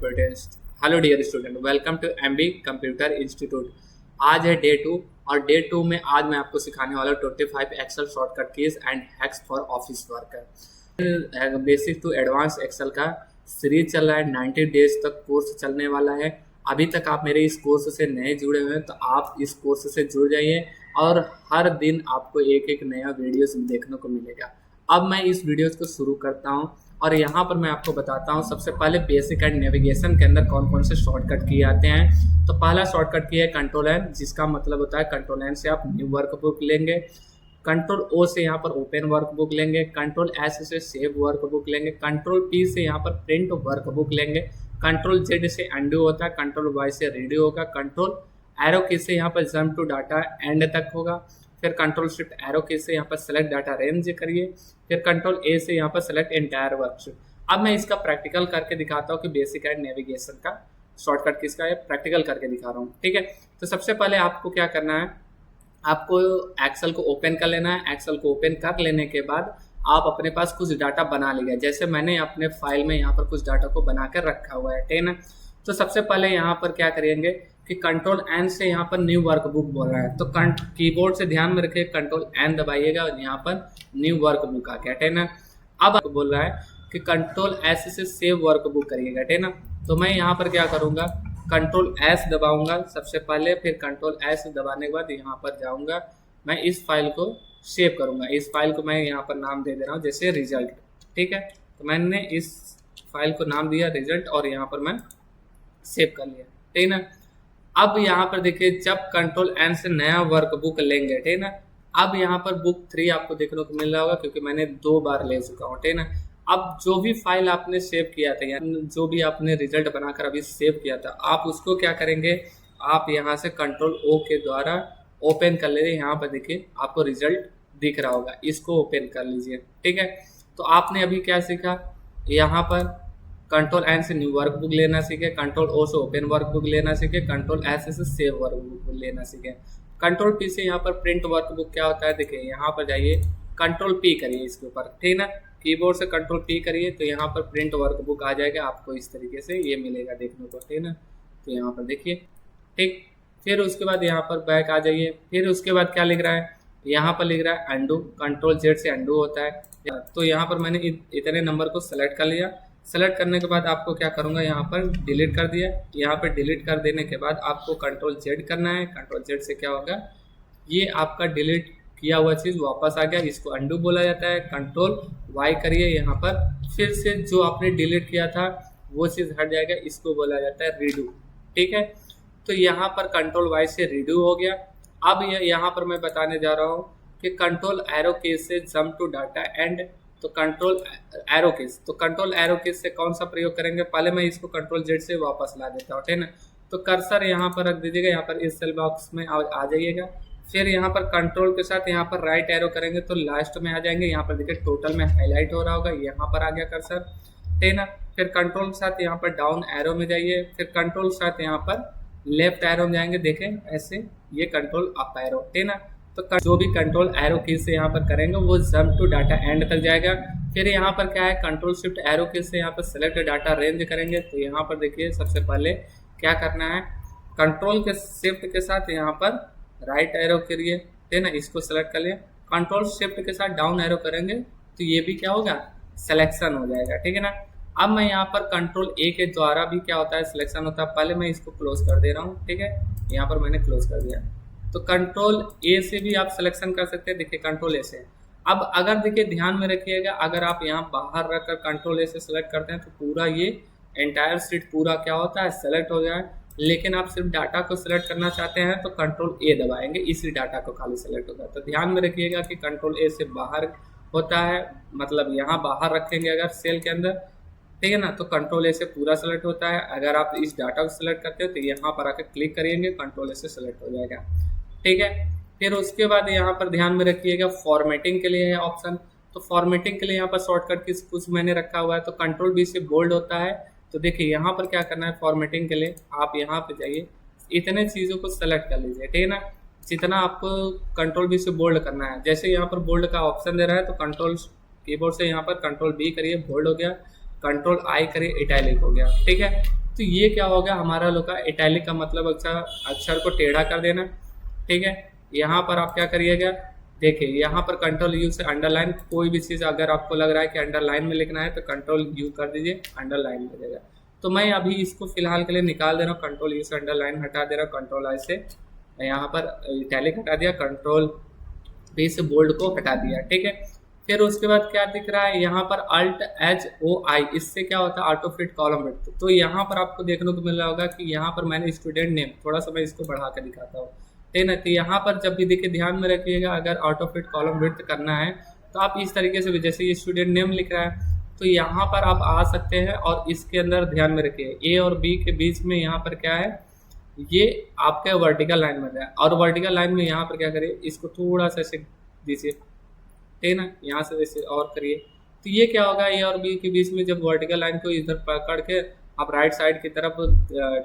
Hello dear student, welcome to MB computer institute. आज है day 2 और डे 2 में आज मैं आपको सिखाने वाला हूँ 25 Excel shortcut keys and hacks for office worker. Basic to advance Excel का सीरीज चल रहा है। 90 डेज तक कोर्स चलने वाला है। अभी तक आप मेरे इस कोर्स से नए जुड़े हुए हैं तो आप इस कोर्स से जुड़ जाइए और हर दिन आपको एक एक नया वीडियोस देखने को मिलेगा। अब मैं इस वीडियोस को शुरू करता हूँ और यहाँ पर मैं आपको बताता हूँ सबसे पहले बेसिक एंड नेविगेशन के अंदर कौन कौन से शॉर्टकट की आते हैं। तो पहला शॉर्टकट की है कंट्रोल एन, जिसका मतलब होता है कंट्रोल एन से आप न्यू वर्कबुक लेंगे, कंट्रोल ओ से यहाँ पर ओपन वर्कबुक लेंगे, कंट्रोल एस से सेव वर्कबुक लेंगे, कंट्रोल पी से यहाँ पर प्रिंट वर्कबुक लेंगे, कंट्रोल जेड से अनडू होता है, कंट्रोल वाई से रीडू होगा, कंट्रोल एरो की से यहाँ पर जंप टू डाटा एंड तक होगा, फिर कंट्रोल शिफ्ट एरो की से यहाँ पर सेलेक्ट डाटा रेंज करिए, फिर कंट्रोल ए से यहाँ पर सेलेक्ट एंटायर वर्कशीट। अब मैं इसका प्रैक्टिकल करके दिखाता हूँ कि बेसिक एंड नेविगेशन का शॉर्टकट किसका है, प्रैक्टिकल करके दिखा रहा हूँ। ठीक है, तो सबसे पहले आपको क्या करना है, आपको एक्सेल को ओपन कर लेना है। एक्सेल को ओपन कर लेने के बाद आप अपने पास कुछ डाटा बना लिया, जैसे मैंने अपने फाइल में यहाँ पर कुछ डाटा को बना कर रखा हुआ है। ठीक है ना, तो सबसे पहले यहाँ पर क्या करेंगे कि कंट्रोल एन से यहाँ पर न्यू वर्कबुक बोल रहा है, तो कीबोर्ड से ध्यान में रखिए कंट्रोल एन दबाइएगा और यहाँ पर न्यू वर्कबुक आ गया। ठीक है ना, अब आपको बोल रहा है कि कंट्रोल एस से सेव वर्कबुक करिएगा। ठीक है ना, तो मैं यहाँ पर क्या करूँगा, कंट्रोल एस दबाऊंगा सबसे पहले, फिर कंट्रोल एस दबाने के बाद यहाँ पर जाऊँगा, मैं इस फाइल को सेव करूँगा। इस फाइल को मैं यहाँ पर नाम दे दे रहा हूँ जैसे रिजल्ट। ठीक है, तो मैंने इस फाइल को नाम दिया रिजल्ट और यहाँ पर मैं सेव कर लिया। ठीक है ना, अब यहाँ पर देखिए जब कंट्रोल एन से नया वर्कबुक लेंगे, ठीक है ना, अब यहाँ पर बुक 3 आपको देखने को मिल रहा होगा क्योंकि मैंने 2 बार ले चुका हूँ। ठीक है ना, अब जो भी फाइल आपने सेव किया था, यानी जो भी आपने रिजल्ट बनाकर अभी सेव किया था, आप उसको क्या करेंगे, आप यहाँ से कंट्रोल ओ के द्वारा ओपन कर लीजिए। यहाँ पर देखिए आपको रिजल्ट दिख रहा होगा, इसको ओपन कर लीजिए। ठीक है, तो आपने अभी क्या सीखा, यहाँ पर कंट्रोल एन से न्यू वर्कबुक लेना सीखे, कंट्रोल ओ से ओपन वर्कबुक लेना सीखे, कंट्रोल एस से सेव वर्कबुक लेना सीखे, कंट्रोल पी से यहाँ पर प्रिंट वर्कबुक क्या होता है, देखिए यहाँ पर जाइए कंट्रोल पी करिए इसके ऊपर। ठीक ना, कीबोर्ड से कंट्रोल पी करिए तो यहाँ पर प्रिंट वर्कबुक आ जाएगा, आपको इस तरीके से ये मिलेगा देखने को। ठीक ना, तो यहाँ पर देखिए। ठीक, फिर उसके बाद यहाँ पर बैक आ जाइए, फिर उसके बाद क्या लिख रहा है, यहाँ पर लिख रहा है अंडू, कंट्रोल जेड से अंडू होता है। तो यहाँ पर मैंने इतने नंबर को सेलेक्ट कर लिया। सेलेक्ट करने के बाद आपको क्या करूँगा, यहाँ पर डिलीट कर दिया। यहाँ पर डिलीट कर देने के बाद आपको कंट्रोल जेड करना है। कंट्रोल जेड से क्या होगा, ये आपका डिलीट किया हुआ चीज़ वापस आ गया, इसको अंडू बोला जाता है। कंट्रोल वाई करिए, यहाँ पर फिर से जो आपने डिलीट किया था वो चीज़ हट जाएगा, इसको बोला जाता है रीडू। ठीक है, तो यहाँ पर कंट्रोल वाई से रीडू हो गया। अब यहाँ पर मैं बताने जा रहा हूँ कि कंट्रोल एरो केस से जंप टू डाटा एंड, तो कंट्रोल एरो केस, तो कंट्रोल एरो केस से कौन सा प्रयोग करेंगे, पहले मैं इसको कंट्रोल जेड से वापस ला देता हूँ। ठीक है ना, तो कर्सर यहाँ पर रख दीजिएगा, यहाँ पर इस सेल बॉक्स में आ जाइएगा। फिर यहाँ पर कंट्रोल के साथ यहाँ पर राइट एरो करेंगे तो लास्ट में आ जाएंगे। यहाँ पर देखिए टोटल में हाईलाइट हो रहा होगा, यहाँ पर आ गया कर्सर। ठीक है ना, फिर कंट्रोल के साथ यहाँ पर डाउन एरो में जाइए, फिर कंट्रोल के साथ यहाँ पर लेफ्ट एरो में जाएंगे, देखें ऐसे ये कंट्रोल अप एरो। ठीक है ना, तो जो भी कंट्रोल एरो की से यहाँ पर करेंगे वो जंप टू डाटा एंड तक जाएगा। फिर यहाँ पर क्या है, कंट्रोल शिफ्ट एरो की से यहाँ पर सेलेक्ट डाटा रेंज करेंगे। तो यहाँ पर देखिए सबसे पहले क्या करना है, कंट्रोल के शिफ्ट के साथ यहाँ पर राइट एरो करिए। ठीक है ना, इसको सेलेक्ट कर लिया। कंट्रोल शिफ्ट के साथ डाउन एरो करेंगे तो ये भी क्या होगा, सिलेक्शन हो जाएगा। ठीक है ना, अब मैं यहाँ पर कंट्रोल ए के द्वारा भी क्या होता है, सिलेक्शन होता है। पहले मैं इसको क्लोज कर दे रहा हूँ। ठीक है, यहाँ पर मैंने क्लोज कर दिया। तो कंट्रोल ए से भी आप सिलेक्शन कर सकते हैं, देखिए कंट्रोल ए से। अब अगर देखिए ध्यान में रखिएगा, अगर आप यहाँ बाहर रखकर कंट्रोल ए से सिलेक्ट करते हैं तो पूरा ये एंटायर शीट पूरा क्या होता है, सेलेक्ट हो जाए। लेकिन आप सिर्फ डाटा को सिलेक्ट करना चाहते हैं तो कंट्रोल ए दबाएंगे, इसी डाटा को खाली सेलेक्ट होगा। तो ध्यान में रखिएगा कि कंट्रोल ए से बाहर होता है, मतलब यहाँ बाहर रखेंगे अगर सेल के अंदर, ठीक है ना, तो कंट्रोल ए से पूरा सेलेक्ट होता है। अगर आप इस डाटा को सिलेक्ट करते हो तो यहाँ पर आकर क्लिक करिएंगे, कंट्रोल ए से सिलेक्ट हो जाएगा। ठीक है, फिर उसके बाद यहाँ पर ध्यान में रखिएगा फॉर्मेटिंग के लिए है ऑप्शन। तो फॉर्मेटिंग के लिए यहाँ पर शॉर्टकट कुछ मैंने रखा हुआ है, तो कंट्रोल बी से बोल्ड होता है। तो देखिए यहाँ पर क्या करना है, फॉर्मेटिंग के लिए आप यहाँ पे जाइए, इतने चीज़ों को सेलेक्ट कर लीजिए। ठीक है ना, जितना आपको कंट्रोल बी से बोल्ड करना है, जैसे यहाँ पर बोल्ड का ऑप्शन दे रहा है तो कंट्रोल कीबोर्ड से यहाँ पर कंट्रोल बी करिए, बोल्ड हो गया। कंट्रोल आई करिए, इटैलिक हो गया। ठीक है, तो ये क्या हो गया हमारा लोग का इटैलिक का मतलब अक्षर को टेढ़ा कर देना। ठीक है, यहाँ पर आप क्या करिएगा, देखिए यहाँ पर कंट्रोल यू से अंडरलाइन, कोई भी चीज़ अगर आपको लग रहा है कि अंडरलाइन में लिखना है तो कंट्रोल यू कर दीजिए, अंडरलाइन में देगा। तो मैं अभी इसको फिलहाल के लिए निकाल दे रहा हूँ, कंट्रोल यू से अंडरलाइन हटा दे रहा हूँ, कंट्रोल आई से यहाँ पर इटैलिक हटा दिया, कंट्रोल बी से बोल्ड को हटा दिया। ठीक है, फिर उसके बाद क्या दिख रहा है यहाँ पर अल्ट एच ओ आई, इससे क्या होता है ऑटो फिट कॉलम विड्थ। तो यहाँ पर आपको देखने को मिल रहा होगा कि यहाँ पर मैंने स्टूडेंट नेम, थोड़ा सा मैं इसको बढ़ा कर दिखाता हूँ। ठीक है, तो यहाँ पर जब भी देखिए ध्यान में रखिएगा, अगर ऑटो फिट कॉलम विड्थ करना है तो आप इस तरीके से, जैसे ये स्टूडेंट नेम लिख रहा है तो यहाँ पर आप आ सकते हैं और इसके अंदर ध्यान में रखिए ए और बी के बीच में यहाँ पर क्या है, ये आपके वर्टिकल लाइन में है, और वर्टिकल लाइन में यहाँ पर क्या करिए, इसको थोड़ा सा ऐसे दीजिए। ठीक है ना, यहाँ से वैसे और करिए, तो ये क्या होगा, ए और बी के बीच में जब वर्टिकल लाइन को इधर पकड़ के आप राइट साइड की तरफ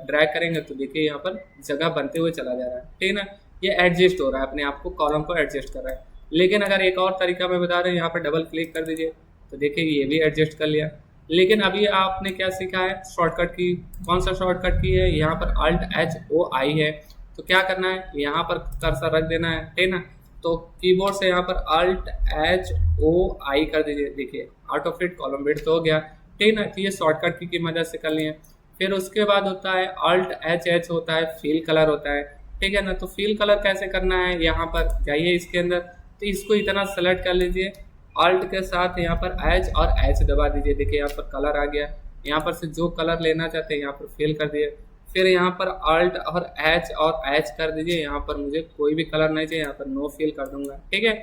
ड्रैग करेंगे तो देखिए यहाँ पर जगह बनते हुए चला जा रहा है। ठीक है ना, ये एडजस्ट हो रहा है, अपने आप को कॉलम को एडजस्ट कर रहा है। लेकिन अगर एक और तरीका मैं बता रहा हूँ, यहाँ पर डबल क्लिक कर दीजिए तो देखिए ये भी एडजस्ट कर लिया। लेकिन अभी आपने क्या सीखा है, शॉर्टकट की, कौन सा शॉर्टकट की है, यहाँ पर अल्ट एच ओ आई है। तो क्या करना है, यहाँ पर कर्सर रख देना है। ठीक है ना, तो कीबोर्ड से यहाँ पर अल्ट एच ओ आई कर दीजिए, देखिए ऑटो फिट कॉलम विड्थ हो गया। ठीक है ना, तो ये शॉर्टकट की मदद से करनी है। फिर उसके बाद होता है अल्ट एच एच होता है फिल कलर होता है। ठीक है ना, तो फिल कलर कैसे करना है, यहाँ पर जाइए इसके अंदर, तो इसको इतना सेलेक्ट कर लीजिए, अल्ट के साथ यहाँ पर एच और एच दबा दीजिए, देखिए यहाँ पर कलर आ गया। यहाँ पर से जो कलर लेना चाहते हैं यहाँ पर फिल कर दिए, फिर यहाँ पर अल्ट और एच कर दीजिए, यहाँ पर मुझे कोई भी कलर नहीं चाहिए, यहाँ पर नो फिल कर दूंगा। ठीक है,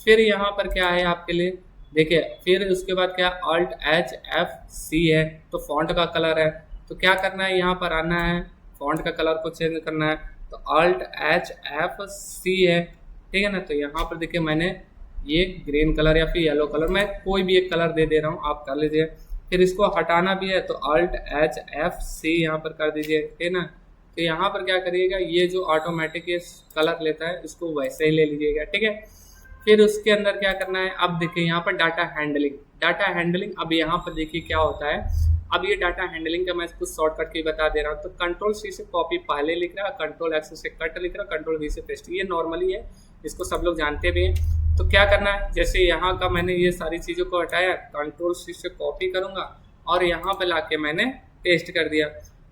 फिर यहाँ पर क्या है आपके लिए, देखिए फिर उसके बाद क्या अल्ट एच एफ सी है, तो फॉन्ट का कलर है, तो क्या करना है, यहाँ पर आना है, फॉन्ट का कलर को चेंज करना है, तो अल्ट एच एफ सी है। ठीक है ना, तो यहाँ पर देखिए मैंने ये ग्रीन कलर या फिर येलो कलर, मैं कोई भी एक कलर दे रहा हूँ, आप कर लीजिए। फिर इसको हटाना भी है तो अल्ट एच एफ सी यहाँ पर कर दीजिए। ठीक है ना, तो यहाँ पर क्या करिएगा, ये जो ऑटोमेटिक ये कलर लेता है इसको वैसे ही ले लीजिएगा। ठीक है, फिर उसके अंदर क्या करना है, अब देखिए यहाँ पर डाटा हैंडलिंग, अब यहाँ पर देखिए क्या होता है, अब ये डाटा हैंडलिंग का मैं कुछ शॉर्टकट की बता दे रहा हूँ। तो कंट्रोल सी से कॉपी पहले लिख रहा है, कंट्रोल एक्स से कट लिख रहा है, कंट्रोल वी से पेस्ट, ये नॉर्मली है, इसको सब लोग जानते भी हैं। तो क्या करना है, जैसे यहाँ का मैंने ये सारी चीज़ों को हटाया, कंट्रोल सी से कॉपी करूँगा और यहाँ पे लाके मैंने पेस्ट कर दिया।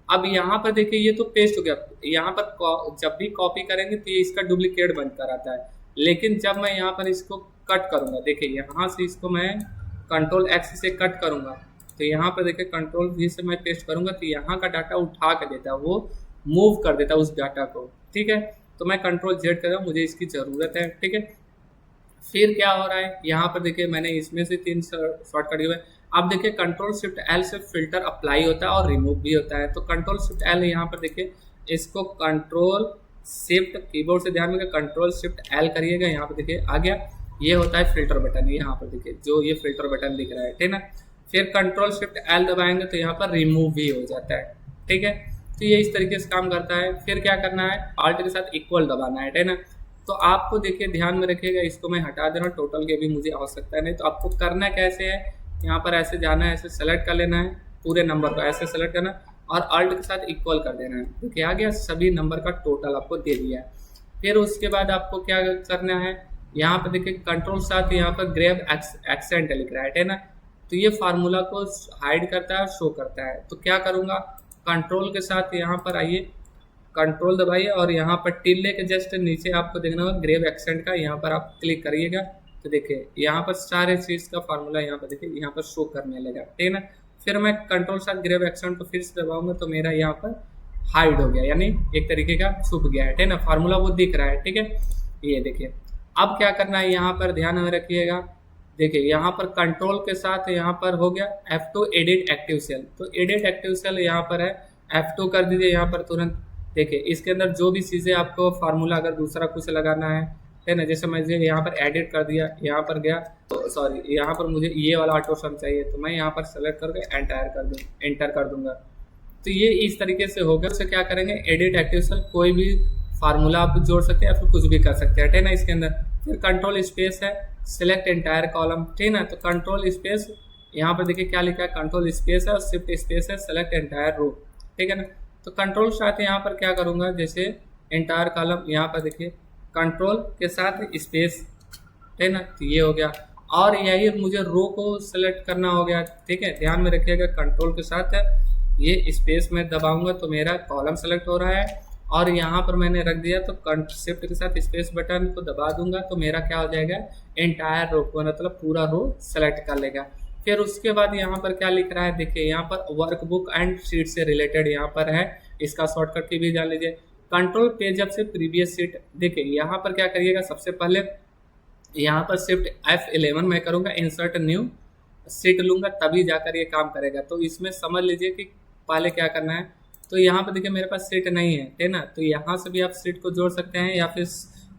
अब यहाँ पर देखिए ये तो पेस्ट हो गया, यहाँ पर जब भी कॉपी करेंगे तो ये इसका डुप्लीकेट बनकर आता है। लेकिन जब मैं यहाँ पर इसको कट करूँगा, देखिए यहाँ से इसको मैं कंट्रोल एक्स से कट करूँगा, तो यहाँ पर देखिए कंट्रोल वी से मैं पेस्ट करूँगा, तो यहाँ का डाटा उठा कर देता है, वो मूव कर देता है उस डाटा को। ठीक है, तो मैं कंट्रोल जेड कर रहा हूँ, मुझे इसकी ज़रूरत है। ठीक है, फिर क्या हो रहा है, यहाँ पर देखिए मैंने इसमें से 3 शॉर्टकट हुए। अब देखिए कंट्रोल शिफ्ट एल से फिल्टर अप्लाई होता है और रिमूव भी होता है। तो कंट्रोल शिफ्ट एल यहाँ पर देखिए, इसको कंट्रोल शिफ्ट कीबोर्ड से ध्यान में कंट्रोल शिफ्ट एल करिएगा, यहाँ पर देखिए आ गया, ये होता है फिल्टर बटन, यहाँ पर देखिए जो ये फिल्टर बटन दिख रहा है। ठीक है ना, फिर कंट्रोल शिफ्ट एल दबाएंगे तो यहाँ पर रिमूव भी हो जाता है। ठीक है, तो ये इस तरीके से काम करता है। फिर क्या करना है, अल्ट के साथ इक्वल दबाना है। ठीक है ना, तो आपको देखिए ध्यान में रखिएगा, इसको मैं हटा दे रहा हूँ, टोटल के भी मुझे आवश्यकता नहीं। तो आपको करना कैसे है, यहाँ पर ऐसे जाना है, ऐसे सेलेक्ट कर लेना है, पूरे नंबर को ऐसे सेलेक्ट करना और अल्ट के साथ इक्वल कर देना है। देखिए आ गया, सभी नंबर का टोटल आपको दे दिया है। फिर उसके बाद आपको क्या करना है, यहाँ पर देखिए कंट्रोल साथ यहाँ पर ग्रेव एक्सेंट लिख रहा है ना, तो ये फार्मूला को हाइड करता है, शो करता है। तो क्या करूँगा, कंट्रोल के साथ यहाँ पर आइए, कंट्रोल दबाइए और यहाँ पर टिल्ले के जस्ट नीचे आपको देखना होगा ग्रेव एक्सेंट का, यहाँ पर आप क्लिक करिएगा तो देखिए यहाँ पर सारे चीज़ का फार्मूला यहाँ पर देखिए यहाँ पर शो करने लगा। ठीक है ना, फिर मैं कंट्रोल साथ ग्रेव एक्सेंट को फिर से दबाऊंगा तो मेरा यहाँ पर हाइड हो गया, यानी एक तरीके का छुप गया है। ठीक है ना, फार्मूला वो दिख रहा है। ठीक है, ये देखिए अब क्या करना है, यहाँ पर ध्यान में रखिएगा, देखिए यहाँ पर कंट्रोल के साथ यहाँ पर हो गया F2 एडिट एक्टिव सेल, तो एडिट एक्टिव सेल यहाँ पर है, F2 कर दीजिए यहाँ पर तुरंत। देखिए इसके अंदर जो भी चीज़ें आपको फार्मूला अगर दूसरा कुछ लगाना है ना, जैसे मैं यहाँ पर एडिट कर दिया, यहाँ पर गया तो सॉरी यहाँ पर मुझे ये वाला ऑटो सम चाहिए, तो मैं यहाँ पर सेलेक्ट करके एंटर कर दूंगा। तो ये इस तरीके से होगा। उससे क्या करेंगे, एडिट एक्टिव सेल, कोई भी फार्मूला आप जोड़ सकते हैं या फिर कुछ भी कर सकते हैं। ठीक है ना, इसके अंदर फिर कंट्रोल स्पेस है, सिलेक्ट एंटायर कॉलम। ठीक है ना, तो कंट्रोल स्पेस यहाँ पर देखिए क्या लिखा है, कंट्रोल स्पेस है और शिफ्ट स्पेस है, सेलेक्ट एंटायर रो, ठीक है ना। तो कंट्रोल साथ यहाँ पर क्या करूँगा, जैसे एंटायर कॉलम, यहाँ पर देखिए कंट्रोल के साथ स्पेस, ठीक है ना, तो ये हो गया। और यही मुझे रो को सेलेक्ट करना हो गया, ठीक है, ध्यान में रखिएगा कंट्रोल के साथ ये स्पेस में दबाऊंगा तो मेरा कॉलम सेलेक्ट हो रहा है, और यहाँ पर मैंने रख दिया तो शिफ्ट के साथ स्पेस बटन को दबा दूंगा तो मेरा क्या हो जाएगा, एंटायर रो को मतलब पूरा रो सेलेक्ट कर लेगा। फिर उसके बाद यहाँ पर क्या लिख रहा है, देखिए यहाँ पर वर्कबुक एंड शीट से रिलेटेड यहाँ पर है, इसका शॉर्टकट की भी जान लीजिए। कंट्रोल पेज अप से प्रीवियस शीट, देखिए यहाँ पर क्या करिएगा, सबसे पहले यहाँ पर शिफ्ट F11 मैं करूँगा, इंसर्ट न्यू सीट लूँगा तभी जाकर ये काम करेगा। तो इसमें समझ लीजिए कि पहले क्या करना है, तो यहाँ पर देखिए मेरे पास सीट नहीं है, ठीक ना, तो यहाँ से भी आप सीट को जोड़ सकते हैं या फिर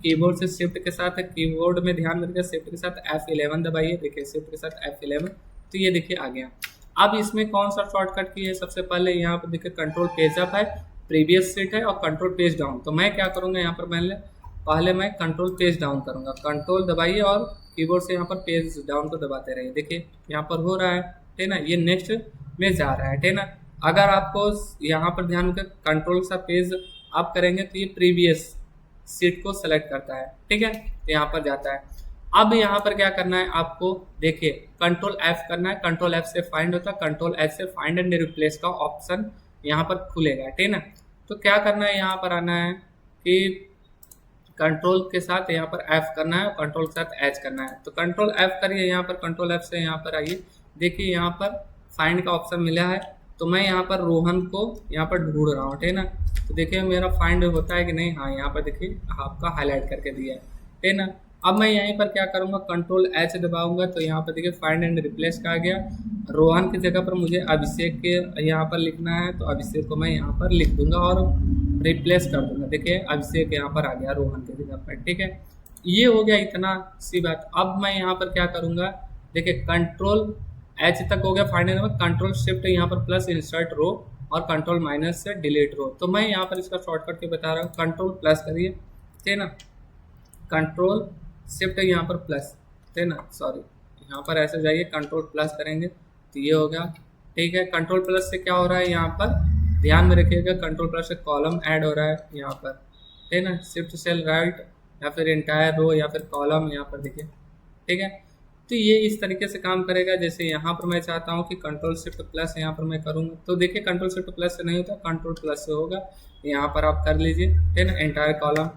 कीबोर्ड से शिफ्ट के साथ, कीबोर्ड में ध्यान में रखिए शिफ्ट के साथ F11 दबाइए, देखिए शिफ्ट के साथ F11, तो ये देखिए आ गया। अब इसमें कौन सा शॉर्टकट की है, सबसे पहले यहाँ पर देखिए कंट्रोल पेज अप है, प्रीवियस सीट है और कंट्रोल पेज डाउन। तो मैं क्या करूँगा, यहाँ पर पहले मैं कंट्रोल पेज डाउन करूँगा, कंट्रोल दबाइए और कीबोर्ड से यहाँ पर पेज डाउन को दबाते रहिए, देखिए यहाँ पर हो रहा है, ठीक ना, ये नेक्स्ट में जा रहा है, ठीक ना। अगर आपको यहाँ पर ध्यान रखें कंट्रोल सा पेज अप करेंगे तो ये प्रीवियस सीट को सेलेक्ट करता है, ठीक है, तो यहाँ पर जाता है। अब यहाँ पर क्या करना है आपको, देखिए कंट्रोल F करना है, कंट्रोल F से फाइंड होता है, कंट्रोल F से फाइंड एंड रिप्लेस का ऑप्शन यहाँ पर खुलेगा, ठीक ना। तो क्या करना है, यहाँ पर आना है कि कंट्रोल के साथ यहाँ पर F करना है और कंट्रोल के साथ H करना है। तो कंट्रोल F करिए, यहाँ पर कंट्रोल F से यहाँ पर आइए, देखिए यहाँ पर फाइंड का ऑप्शन मिला है, तो मैं यहाँ पर रोहन को यहाँ पर ढूंढ रहा हूँ, ठीक ना। तो देखिए मेरा फाइंड होता है कि नहीं, हाँ यहाँ पर देखिए आपका हाईलाइट करके दिया है, ठीक ना। अब मैं यहीं पर क्या करूँगा, कंट्रोल H दबाऊंगा तो यहाँ पर देखिए फाइंड एंड रिप्लेस का आ गया। रोहन की जगह पर मुझे अभिषेक के यहाँ पर लिखना है, तो अभिषेक को मैं यहाँ पर लिख दूंगा और रिप्लेस कर दूंगा, देखिए अभिषेक यहाँ पर आ गया रोहन की जगह पर, ठीक है। ये हो गया इतना सी बात। अब मैं यहाँ पर क्या करूँगा, देखिए कंट्रोल H तक हो गया फाइंड एंड, कंट्रोल शिफ्ट यहाँ पर प्लस इंसर्ट रो और कंट्रोल माइनस से डिलीट रो। तो मैं यहाँ पर इसका शॉर्टकट के बता रहा हूँ, कंट्रोल प्लस करिए, ठीक ना, कंट्रोल शिफ्ट यहाँ पर प्लस, ठीक ना, सॉरी यहाँ पर ऐसे जाइए, कंट्रोल प्लस करेंगे तो ये हो गया, ठीक है। कंट्रोल प्लस से क्या हो रहा है, यहाँ पर ध्यान में रखिएगा, कंट्रोल प्लस से कॉलम ऐड हो रहा है यहाँ पर, ठीक ना, शिफ्ट सेल राइट या फिर एंटायर रो या फिर कॉलम यहाँ पर देखिए, ठीक है। तो ये इस तरीके से काम करेगा। जैसे यहाँ पर मैं चाहता हूँ कि कंट्रोल शिफ्ट प्लस यहाँ पर मैं करूँगा, तो देखिए कंट्रोल शिफ्ट प्लस से नहीं होता, कंट्रोल प्लस से होगा, यहाँ पर आप कर लीजिए, ठीक है, एंटायर कॉलम,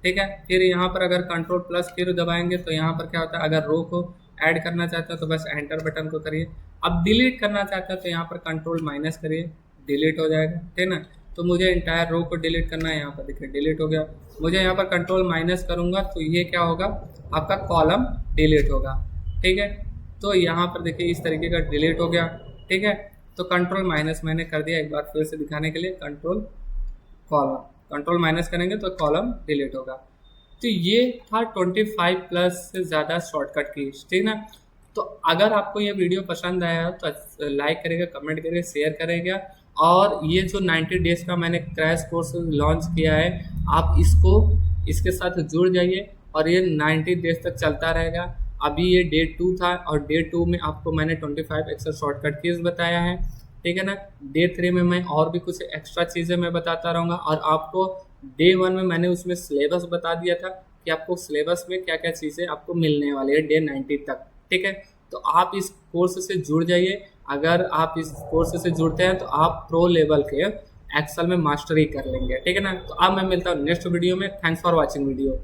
ठीक है। फिर यहाँ पर अगर कंट्रोल प्लस फिर दबाएंगे तो यहाँ पर क्या होता है, अगर रो को ऐड करना चाहते हो तो बस एंटर बटन को करिए। अब डिलीट करना चाहते हो तो यहाँ पर कंट्रोल माइनस करिए, डिलीट हो जाएगा, ठीक ना। तो मुझे इंटायर रो को डिलीट करना है, यहाँ पर देखिए डिलीट हो गया। मुझे यहाँ पर कंट्रोल माइनस करूँगा तो ये क्या होगा, आपका कॉलम डिलीट होगा, ठीक है। तो यहाँ पर देखिए इस तरीके का डिलीट हो गया, ठीक है। तो कंट्रोल माइनस मैंने कर दिया, एक बार फिर से दिखाने के लिए, कंट्रोल कॉलम, कंट्रोल माइनस करेंगे तो कॉलम डिलीट होगा। तो ये था 25 प्लस से ज़्यादा शॉर्टकट कीज, ठीक ना। तो अगर आपको ये वीडियो पसंद आया तो लाइक करेगा, कमेंट करेगा, शेयर करेगा। और ये जो 90 डेज का मैंने क्रैश कोर्स लॉन्च किया है, आप इसके साथ जुड़ जाइए और ये 90 डेज तक चलता रहेगा। अभी ये डे 2 था और डे 2 में आपको मैंने 25 एक्सेल शॉर्टकट कीज बताया है, ठीक है ना। डे 3 में मैं और भी कुछ एक्स्ट्रा चीज़ें मैं बताता रहूँगा। और आपको डे 1 में मैंने उसमें सिलेबस बता दिया था कि आपको सिलेबस में क्या क्या चीज़ें आपको मिलने वाली है डे 90 तक, ठीक है। तो आप इस कोर्स से जुड़ जाइए। अगर आप इस कोर्स से जुड़ते हैं तो आप प्रो लेवल के एक्सेल में मास्टरी कर लेंगे, ठीक है ना। तो अब मैं मिलता हूँ नेक्स्ट वीडियो में। Thanks for watching video.